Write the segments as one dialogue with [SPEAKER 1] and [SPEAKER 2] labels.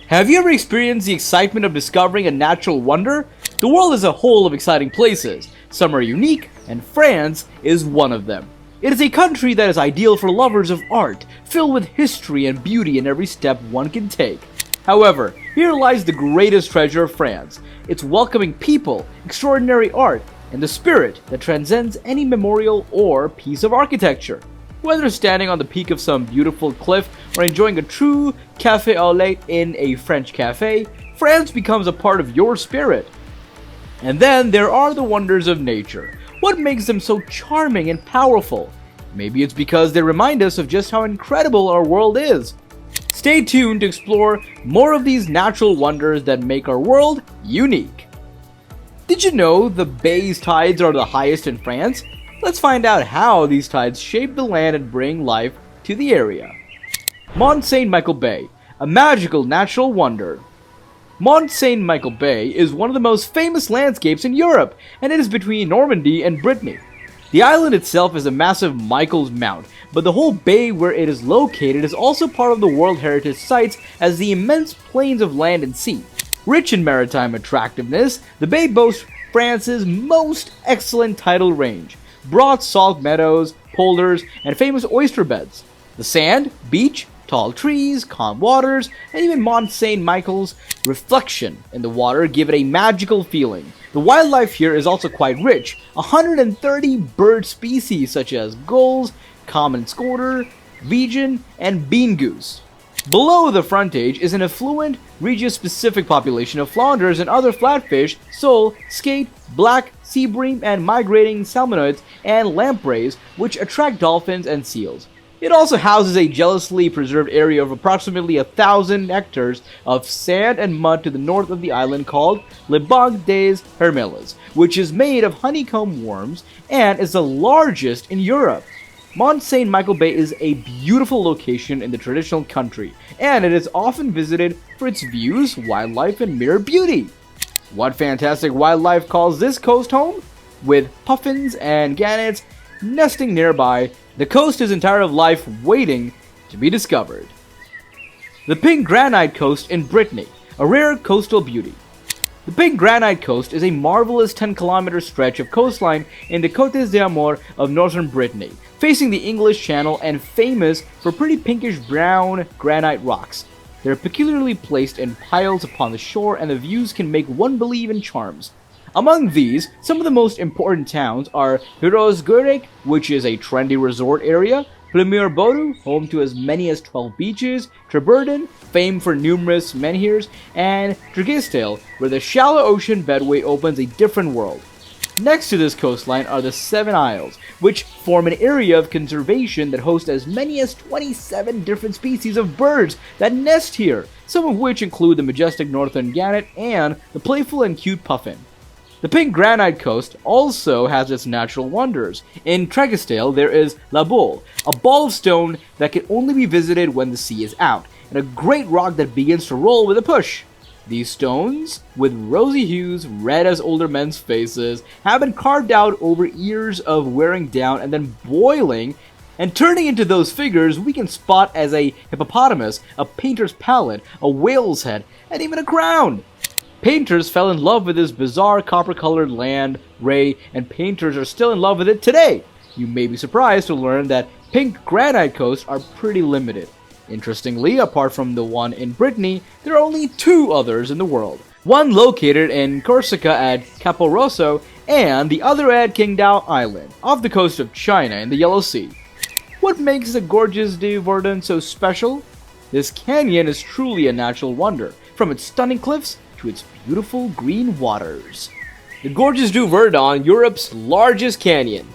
[SPEAKER 1] Have you ever experienced the excitement of discovering a natural wonder? The world is a whole of exciting places. Some are unique, and France is one of them. It is a country that is ideal for lovers of art, filled with history and beauty in every step one can take. However, here lies the greatest treasure of France, its welcoming people, extraordinary art, and the spirit that transcends any memorial or piece of architecture. Whether standing on the peak of some beautiful cliff or enjoying a true café au lait in a French cafe, France becomes a part of your spirit. And then there are the wonders of nature. What makes them so charming and powerful? Maybe it's because they remind us of just how incredible our world is. Stay tuned to explore more of these natural wonders that make our world unique. Did you know the bay's tides are the highest in France? Let's find out how these tides shape the land and bring life to the area. Mont Saint-Michel Bay, a magical natural wonder. Mont Saint-Michel Bay is one of the most famous landscapes in Europe, and it is between Normandy and Brittany. The island itself is a massive Michael's Mount, but the whole bay where it is located is also part of the World Heritage Sites as the immense plains of land and sea. Rich in maritime attractiveness, the bay boasts France's most excellent tidal range, broad salt meadows, polders, and famous oyster beds. The sand, beach, tall trees, calm waters, and even Mont Saint-Michel's reflection in the water give it a magical feeling. The wildlife here is also quite rich. 130 bird species such as gulls, common scoter, vegan, and bean goose. Below the frontage is an affluent, region-specific population of flounders and other flatfish, sole, skate, black, sea bream, and migrating salmonids and lampreys, which attract dolphins and seals. It also houses a jealously preserved area of approximately 1,000 hectares of sand and mud to the north of the island called Le Banc des Hermelles, which is made of honeycomb worms and is the largest in Europe. Mont Saint-Michel Bay is a beautiful location in the traditional country, and it is often visited for its views, wildlife, and mere beauty. What fantastic wildlife calls this coast home? With puffins and gannets nesting nearby, the coast is entire of life waiting to be discovered. The Pink Granite Coast in Brittany, a rare coastal beauty. The Pink Granite Coast is a marvelous 10-kilometer stretch of coastline in the Côtes d'Armor of northern Brittany, facing the English Channel and famous for pretty pinkish-brown granite rocks. They are peculiarly placed in piles upon the shore, and the views can make one believe in charms. Among these, some of the most important towns are Hirosgurek, which is a trendy resort area, Plumeur-Bodu, home to as many as 12 beaches, Treburden, famed for numerous menhirs, and Tregistale, where the shallow ocean bedway opens a different world. Next to this coastline are the Seven Isles, which form an area of conservation that hosts as many as 27 different species of birds that nest here, some of which include the majestic northern gannet and the playful and cute puffin. The Pink Granite Coast also has its natural wonders. In Tregistale, there is La Boule, a ball of stone that can only be visited when the sea is out, and a great rock that begins to roll with a push. These stones, with rosy hues, red as older men's faces, have been carved out over years of wearing down and then boiling and turning into those figures we can spot as a hippopotamus, a painter's palette, a whale's head, and even a crown. Painters fell in love with this bizarre copper-colored land ray, and painters are still in love with it today. You may be surprised to learn that pink granite coasts are pretty limited. Interestingly, apart from the one in Brittany, there are only 2 others in the world. One located in Corsica at Capo Rosso, and the other at Qingdao Island, off the coast of China in the Yellow Sea. What makes the Gorges du Verdant so special? This canyon is truly a natural wonder, from its stunning cliffs to its beautiful green waters.
[SPEAKER 2] The Gorges du Verdant, Europe's largest canyon.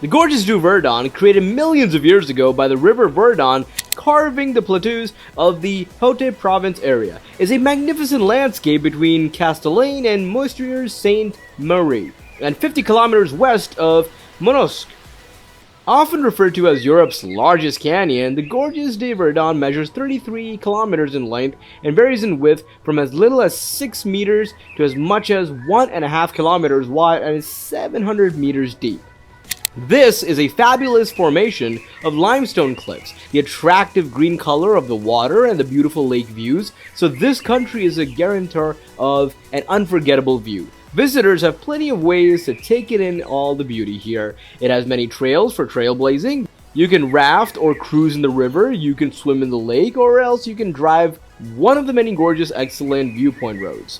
[SPEAKER 2] The Gorges du Verdant, created millions of years ago by the river Verdant carving the plateaus of the Haute-Provence area, is a magnificent landscape between Castellane and Monstier-Sainte-Marie, and 50 kilometers west of Manosque. Often referred to as Europe's largest canyon, the Gorges du Verdant measures 33 kilometers in length and varies in width from as little as 6 meters to as much as 1.5 kilometers wide and is 700 meters deep. This is a fabulous formation of limestone cliffs, the attractive green color of the water and the beautiful lake views, so this country is a guarantor of an unforgettable view. Visitors have plenty of ways to take it in all the beauty here. It has many trails for trailblazing. You can raft or cruise in the river, you can swim in the lake, or else you can drive one of the many gorgeous excellent viewpoint roads.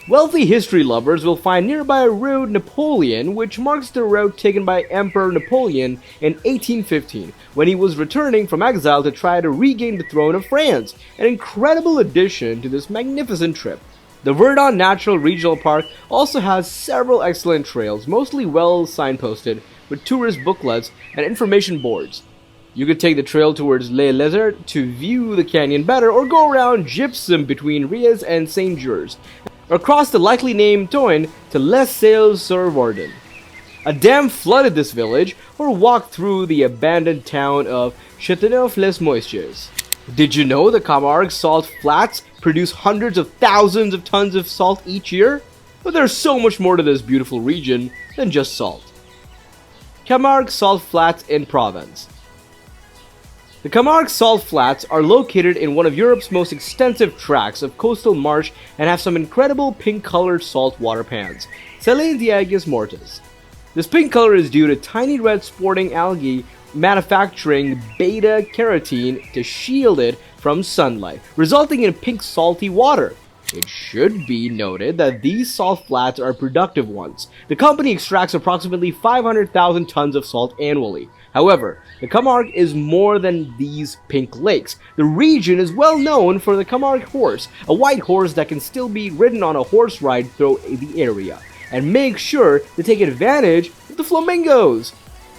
[SPEAKER 2] Wealthy history lovers will find nearby a road Napoleon, which marks the route taken by Emperor Napoleon in 1815, when he was returning from exile to try to regain the throne of France, an incredible addition to this magnificent trip. The Verdant Natural Regional Park also has several excellent trails, mostly well signposted, with tourist booklets and information boards. You could take the trail towards Les Lizards to view the canyon better, or go around gypsum between Riez and Saint-Gers, or cross the likely named Toine to Les Sales-sur-Vardin. A dam flooded this village, or walk through the abandoned town of Châteauneuf-les-Moistiers. Did you know the Camargue salt flats produce hundreds of thousands of tons of salt each year? But there's so much more to this beautiful region than just salt. Camargue Salt Flats in Provence. The Camargue Salt Flats are located in one of Europe's most extensive tracts of coastal marsh and have some incredible pink-colored saltwater pans, Selene diagus mortis. This pink color is due to tiny red sporting algae manufacturing beta-carotene to shield it from sunlight, resulting in pink salty water. It should be noted that these salt flats are productive ones. The company extracts approximately 500,000 tons of salt annually. However, the Camargue is more than these pink lakes. The region is well known for the Camargue horse, a white horse that can still be ridden on a horse ride through the area. And make sure to take advantage of the flamingos.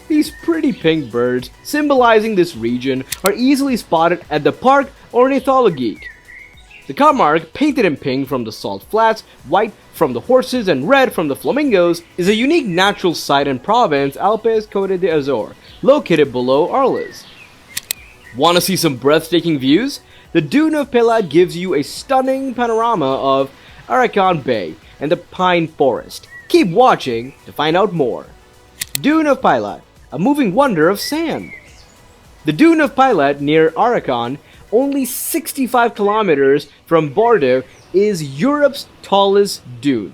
[SPEAKER 2] These pretty pink birds, symbolizing this region, are easily spotted at the Parc Ornithologique. The Camargue, painted in pink from the salt flats, white from the horses, and red from the flamingos, is a unique natural site in Provence Alpes Côte d'Azur, located below Arles. Want to see some breathtaking views? The Dune of Pilat gives you a stunning panorama of Aracan Bay and the pine forest. Keep watching to find out more. Dune of Pilat, a moving wonder of sand. The Dune of Pilat near Aracan, only 65 kilometers from Bordeaux, is Europe's tallest dune.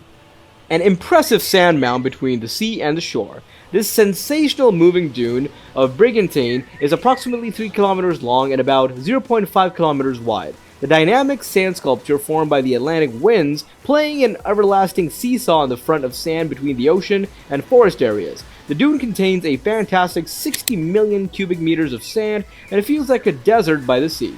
[SPEAKER 2] An impressive sand mound between the sea and the shore. This sensational moving dune of Brigantine is approximately 3 kilometers long and about 0.5 kilometers wide. The dynamic sand sculpture formed by the Atlantic winds playing an everlasting seesaw on the front of sand between the ocean and forest areas. The dune contains a fantastic 60 million cubic meters of sand, and it feels like a desert by the sea.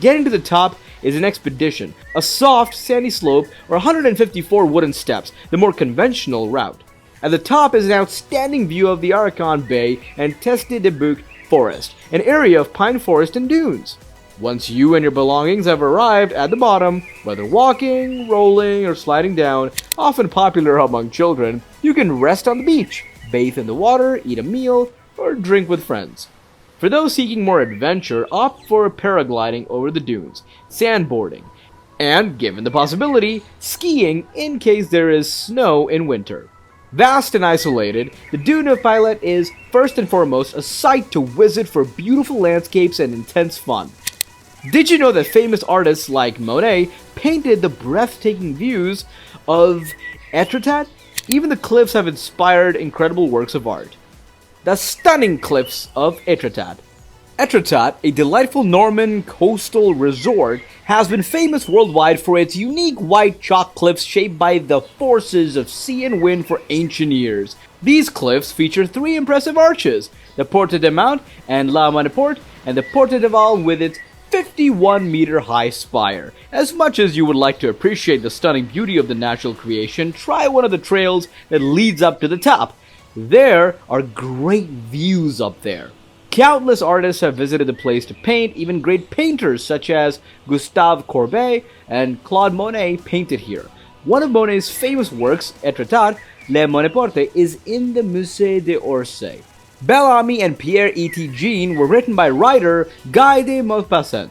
[SPEAKER 2] Getting to the top is an expedition, a soft, sandy slope, or 154 wooden steps, the more conventional route. At the top is an outstanding view of the Aracan Bay and Teste de Bouc Forest, an area of pine forest and dunes. Once you and your belongings have arrived at the bottom, whether walking, rolling, or sliding down, often popular among children, you can rest on the beach, bathe in the water, eat a meal, or drink with friends. For those seeking more adventure, opt for paragliding over the dunes, sandboarding, and, given the possibility, skiing in case there is snow in winter. Vast and isolated, the Dune of Pilat is, first and foremost, a site to visit for beautiful landscapes and intense fun. Did you know that famous artists like Monet painted the breathtaking views of Étretat? Even the cliffs have inspired incredible works of art. The stunning cliffs of Étretat. Étretat, a delightful Norman coastal resort, has been famous worldwide for its unique white chalk cliffs shaped by the forces of sea and wind for ancient years. These cliffs feature 3 impressive arches, the Porte de Mount and La Moneport, and the Porte de Val with its 51-meter-high spire. As much as you would like to appreciate the stunning beauty of the natural creation, try one of the trails that leads up to the top. There are great views up there. Countless artists have visited the place to paint, even great painters such as Gustave Courbet and Claude Monet painted here. One of Monet's famous works, Étretat, Le Moneporte, is in the Musée d'Orsay. Bellamy and Pierre E.T. Jean were written by writer Guy de Maupassant,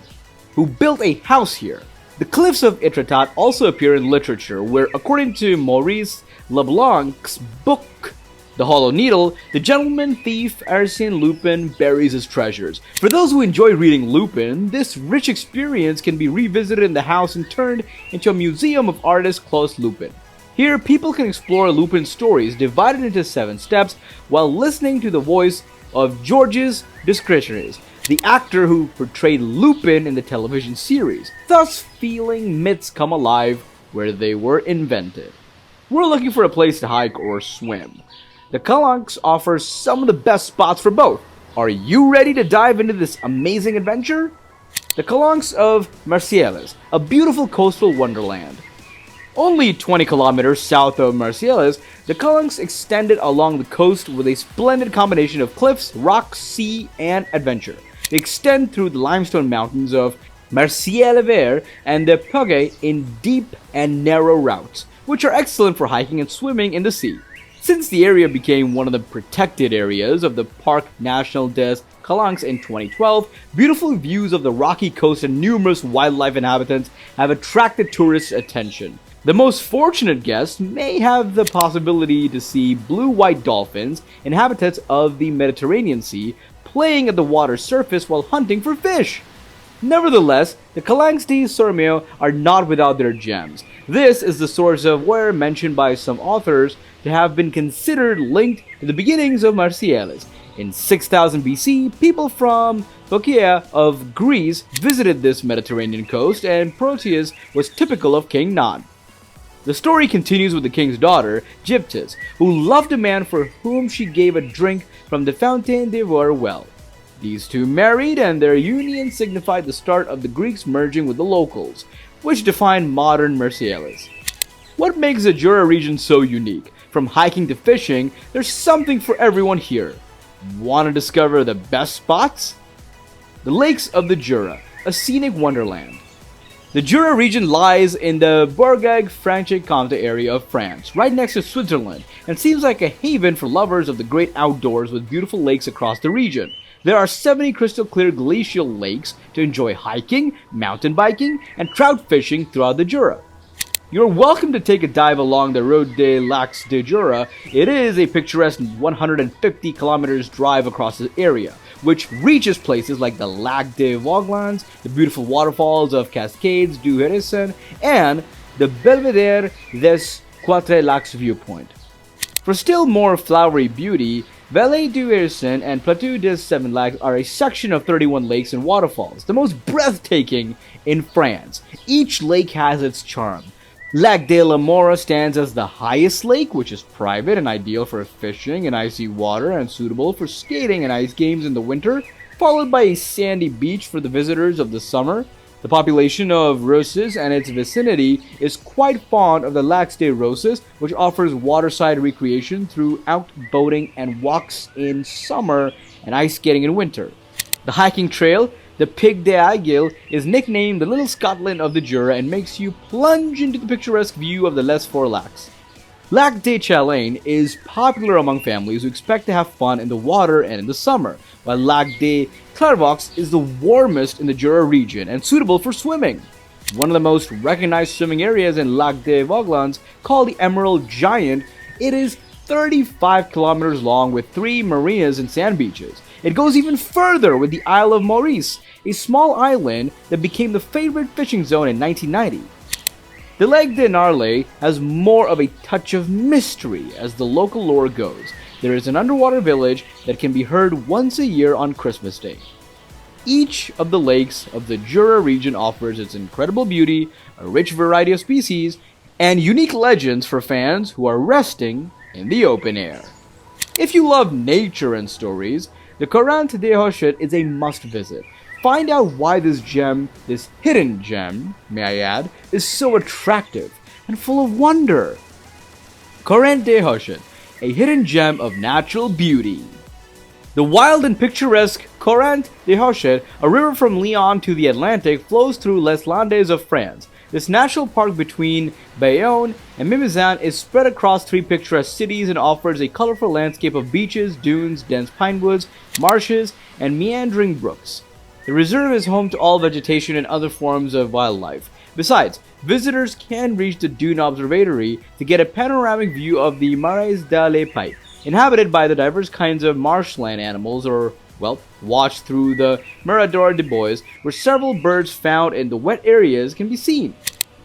[SPEAKER 2] who built a house here. The cliffs of Étretat also appear in literature, where, according to Maurice Leblanc's book
[SPEAKER 1] The Hollow Needle, the gentleman thief Arsène Lupin buries his treasures. For those who enjoy reading Lupin, this rich experience can be revisited in the house and turned into a museum of artist Claude Lupin. Here, people can explore Lupin's stories divided into 7 steps while listening to the voice of Georges Descraches, the actor who portrayed Lupin in the television series, thus feeling myths come alive where they were invented. We're looking for a place to hike or swim. The Calanques offers some of the best spots for both. Are you ready to dive into this amazing adventure? The Calanques of Marseilles, a beautiful coastal wonderland. Only 20 kilometers south of Marseilles, the Calanques extended along the coast with a splendid combination of cliffs, rocks, sea, and adventure. They extend through the limestone mountains of Marseille-Vert and the Puget in deep and narrow routes, which are excellent for hiking and swimming in the sea. Since the area became one of the protected areas of the Parc National des Calanques in 2012, beautiful views of the rocky coast and numerous wildlife inhabitants have attracted tourists' attention. The most fortunate guests may have the possibility to see blue-white dolphins, inhabitants of the Mediterranean Sea, playing at the water's surface while hunting for fish. Nevertheless, the Calanques de Sormeo are not without their gems. This is the source of where mentioned by some authors to have been considered linked to the beginnings of Marseilles. In 6000 BC, people from Phocaea of Greece visited this Mediterranean coast, and Proteus was typical of King Nod. The story continues with the king's daughter, Gyptis, who loved a man for whom she gave a drink from the Fontainebleau well. These two married, and their union signified the start of the Greeks merging with the locals, which defined modern Marseilles. What makes the Jura region so unique? From hiking to fishing, there's something for everyone here. Want to discover the best spots? The Lakes of the Jura, a scenic wonderland. The Jura region lies in the Bourgogne-Franche-Comté area of France, right next to Switzerland, and seems like a haven for lovers of the great outdoors with beautiful lakes across the region. There are 70 crystal clear glacial lakes to enjoy hiking, mountain biking, and trout fishing throughout the Jura. You're welcome to take a dive along the Route des Lacs de Jura. It is a picturesque 150 kilometers drive across the area, which reaches places like the Lac des Vosges, the beautiful waterfalls of Cascades du Hérisson, and the Belvédère des Quatre Lacs viewpoint. For still more flowery beauty, Vallée du Hérisson and Plateau des Seven Lacs are a section of 31 lakes and waterfalls, the most breathtaking in France. Each lake has its charm. Lac de la Mora stands as the highest lake, which is private and ideal for fishing in icy water and suitable for skating and ice games in the winter, followed by a sandy beach for the visitors of the summer. The population of Roses and its vicinity is quite fond of the Lac des Roses, which offers waterside recreation throughout boating and walks in summer and ice skating in winter. The hiking trail, the Pic d'Aiguille, is nicknamed the Little Scotland of the Jura and makes you plunge into the picturesque view of the Les Four Lacs. Lac des Chalets is popular among families who expect to have fun in the water and in the summer, while Lac des Clairvaux is the warmest in the Jura region and suitable for swimming. One of the most recognized swimming areas in Lac des Vosges, called the Emerald Giant, it is 35 kilometers long with 3 marinas and sand beaches. It goes even further with the Isle of Maurice, a small island that became the favorite fishing zone in 1990. The Lac de Narle has more of a touch of mystery as the local lore goes. There is an underwater village that can be heard once a year on Christmas Day. Each of the lakes of the Jura region offers its incredible beauty, a rich variety of species, and unique legends for fans who are resting in the open air. If you love nature and stories, the Corante des Rochets is a must visit. Find out why this gem, this hidden gem, may I add, is so attractive and full of wonder. Corante des Rochets, a hidden gem of natural beauty. The wild and picturesque Corante des Rochets, a river from Lyon to the Atlantic, flows through Les Landes of France. This national park between Bayonne and Mimizan is spread across 3 picturesque cities and offers a colorful landscape of beaches, dunes, dense pine woods, marshes, and meandering brooks. The reserve is home to all vegetation and other forms of wildlife. Besides, visitors can reach the Dune Observatory to get a panoramic view of the Marais de la Pipe, inhabited by the diverse kinds of marshland animals, or, well, watched through the Mirador de Bois, where several birds found in the wet areas can be seen.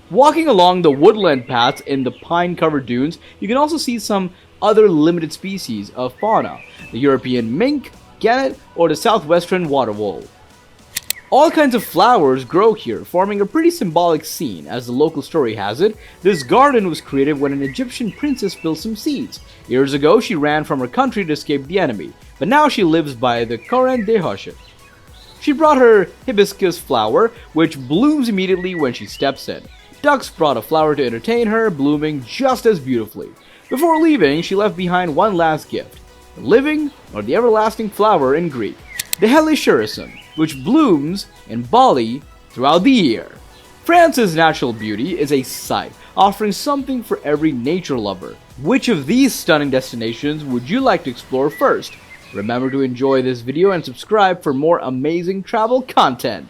[SPEAKER 1] Walking along the woodland paths in the pine-covered dunes, you can also see some other limited species of fauna, the European mink, gannet, or the southwestern water vole. All kinds of flowers grow here, forming a pretty symbolic scene. As the local story has it, this garden was created when an Egyptian princess spilled some seeds. Years ago, she ran from her country to escape the enemy, but now she lives by the Koran de Hoshet. She brought her hibiscus flower, which blooms immediately when she steps in. Ducks brought a flower to entertain her, blooming just as beautifully. Before leaving, she left behind one last gift, the living or the everlasting flower in Greek, the helichrysum, which blooms in Bali throughout the year. France's natural beauty is a sight, offering something for every nature lover. Which of these stunning destinations would you like to explore first? Remember to enjoy this video and subscribe for more amazing travel content.